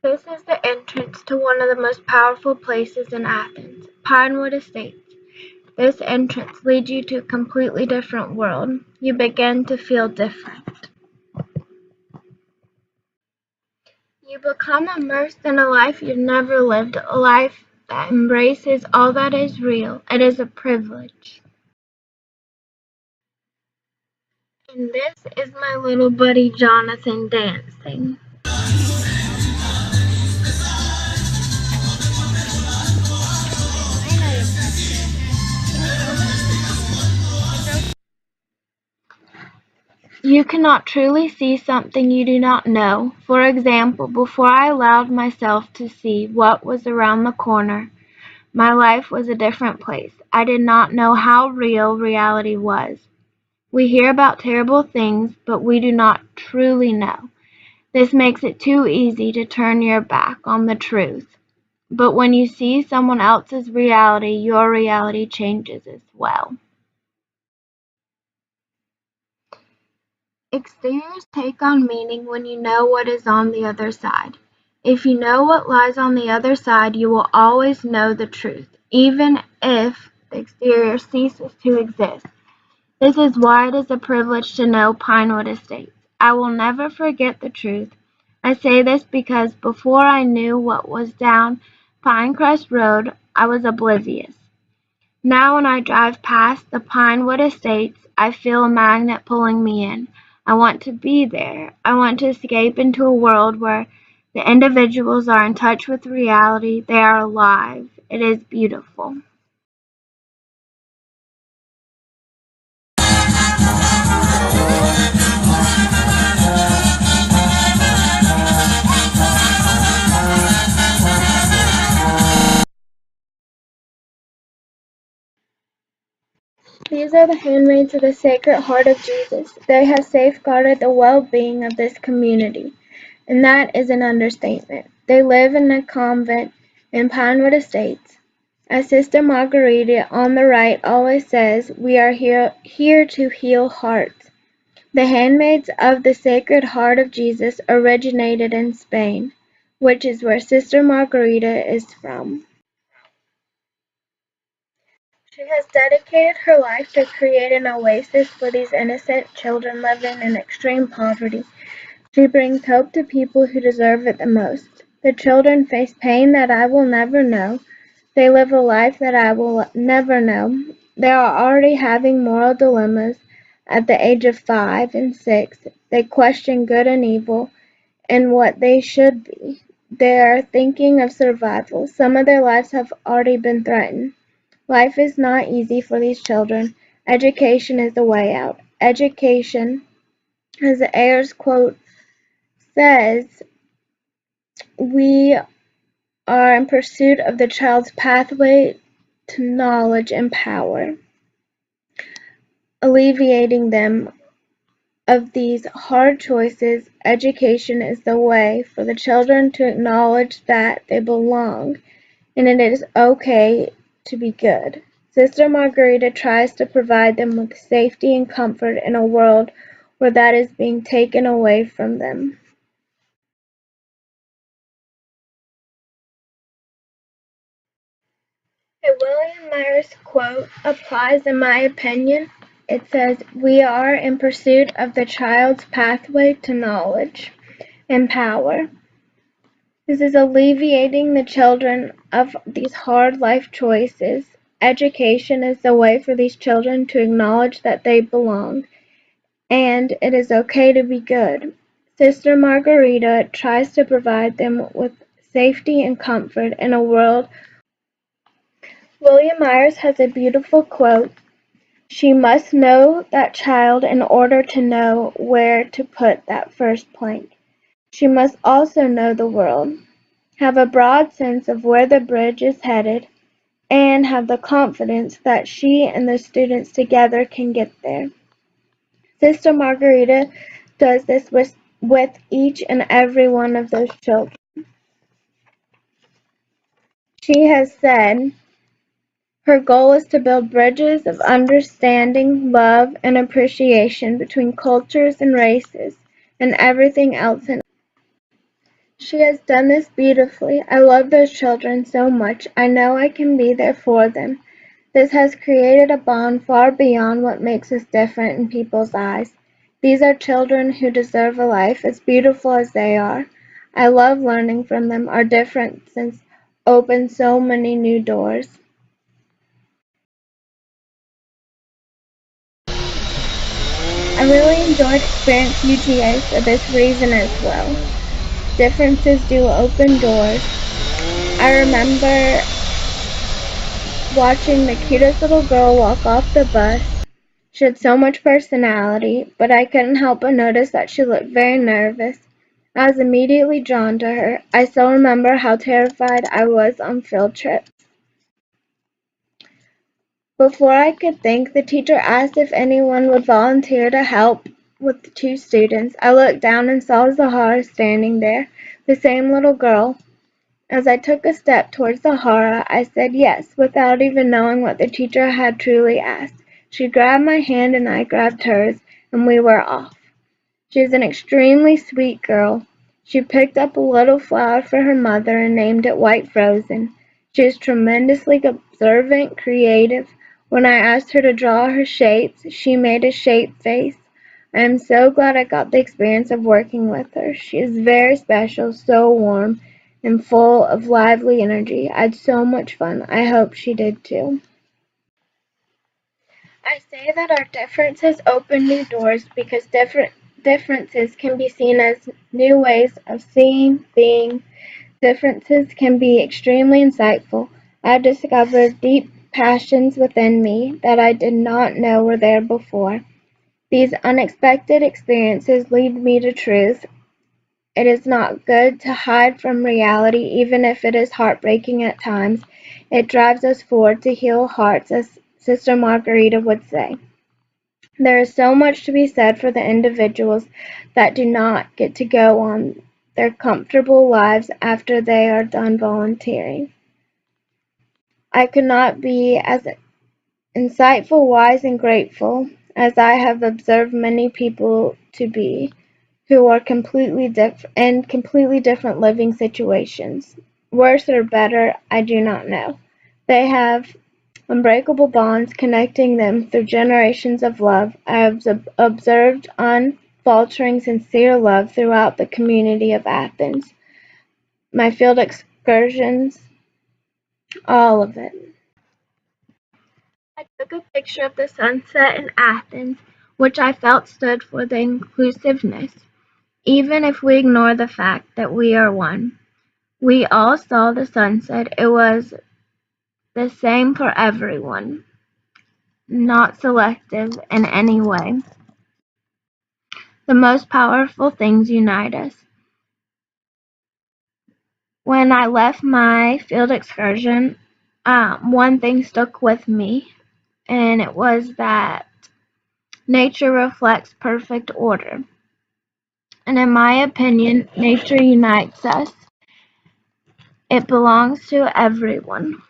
This is the entrance to one of the most powerful places in Athens, Pinewood Estates. This entrance leads you to a completely different world. You begin to feel different. You become immersed in a life you've never lived, a life that embraces all that is real. It is a privilege. And this is my little buddy Jonathan dancing. You cannot truly see something you do not know. For example, before I allowed myself to see what was around the corner, my life was a different place. I did not know how real reality was. We hear about terrible things, but we do not truly know. This makes it too easy to turn your back on the truth. But when you see someone else's reality, your reality changes as well. Exteriors take on meaning when you know what is on the other side. If you know what lies on the other side, you will always know the truth, even if the exterior ceases to exist. This is why it is a privilege to know Pinewood Estates. I will never forget the truth. I say this because before I knew what was down Pinecrest Road, I was oblivious. Now when I drive past the Pinewood Estates, I feel a magnet pulling me in. I want to be there. I want to escape into a world where the individuals are in touch with reality. They are alive. It is beautiful. These are the handmaids of the Sacred Heart of Jesus. They have safeguarded the well-being of this community, and that is an understatement. They live in a convent in Pinewood Estates. As Sister Margarita on the right always says, we are here to heal hearts. The handmaids of the Sacred Heart of Jesus originated in Spain, which is where Sister Margarita is from. She has dedicated her life to create an oasis for these innocent children living in extreme poverty. She brings hope to people who deserve it the most. The children face pain that I will never know. They live a life that I will never know. They are already having moral dilemmas at the age of 5 and 6. They question good and evil and what they should be. They are thinking of survival. Some of their lives have already been threatened. Life is not easy for these children. Education is the way out. Education, as the Ayers quote says, we are in pursuit of the child's pathway to knowledge and power, alleviating them of these hard choices. Education is the way for the children to acknowledge that they belong and it is okay to be good. Sister Margarita tries to provide them with safety and comfort in a world where that is being taken away from them. A William Myers quote applies in my opinion. It says, we are in pursuit of the child's pathway to knowledge and power. This is alleviating the children of these hard life choices. Education is the way for these children to acknowledge that they belong, and it is okay to be good. Sister Margarita tries to provide them with safety and comfort in a world. William Myers has a beautiful quote. She must know that child in order to know where to put that first plank. She must also know the world, have a broad sense of where the bridge is headed, and have the confidence that she and the students together can get there. Sister Margarita does this with each and every one of those children. She has said her goal is to build bridges of understanding, love, and appreciation between cultures and races and everything else. She has done this beautifully. I love those children so much. I know I can be there for them. This has created a bond far beyond what makes us different in people's eyes. These are children who deserve a life as beautiful as they are. I love learning from them. Our differences open so many new doors. I really enjoyed Experience UGA for this reason as well. Differences do open doors. I remember watching the cutest little girl walk off the bus. She had so much personality, but I couldn't help but notice that she looked very nervous. I was immediately drawn to her. I still remember how terrified I was on field trips. Before I could think, the teacher asked if anyone would volunteer to help with the two students. I looked down and saw Zahara standing there, the same little girl. As I took a step towards Zahara, I said yes, without even knowing what the teacher had truly asked. She grabbed my hand and I grabbed hers, and we were off. She is an extremely sweet girl. She picked up a little flower for her mother and named it White Frozen. She is tremendously observant, creative. When I asked her to draw her shapes, she made a shape face. I am so glad I got the experience of working with her. She is very special, so warm, and full of lively energy. I had so much fun. I hope she did too. I say that our differences open new doors because differences can be seen as new ways of seeing, being. Differences can be extremely insightful. I've discovered deep passions within me that I did not know were there before. These unexpected experiences lead me to truth. It is not good to hide from reality, even if it is heartbreaking at times. It drives us forward to heal hearts, as Sister Margarita would say. There is so much to be said for the individuals that do not get to go on their comfortable lives after they are done volunteering. I could not be as insightful, wise, and grateful as I have observed many people to be who are completely different living situations. Worse or better, I do not know. They have unbreakable bonds connecting them through generations of love. I have observed unfaltering, sincere love throughout the community of Athens. My field excursions, all of it. I took a picture of the sunset in Athens, which I felt stood for the inclusiveness. Even if we ignore the fact that we are one, we all saw the sunset. It was the same for everyone, not selective in any way. The most powerful things unite us. When I left my field excursion, one thing stuck with me, and it was that nature reflects perfect order. And in my opinion, nature unites us. It belongs to everyone.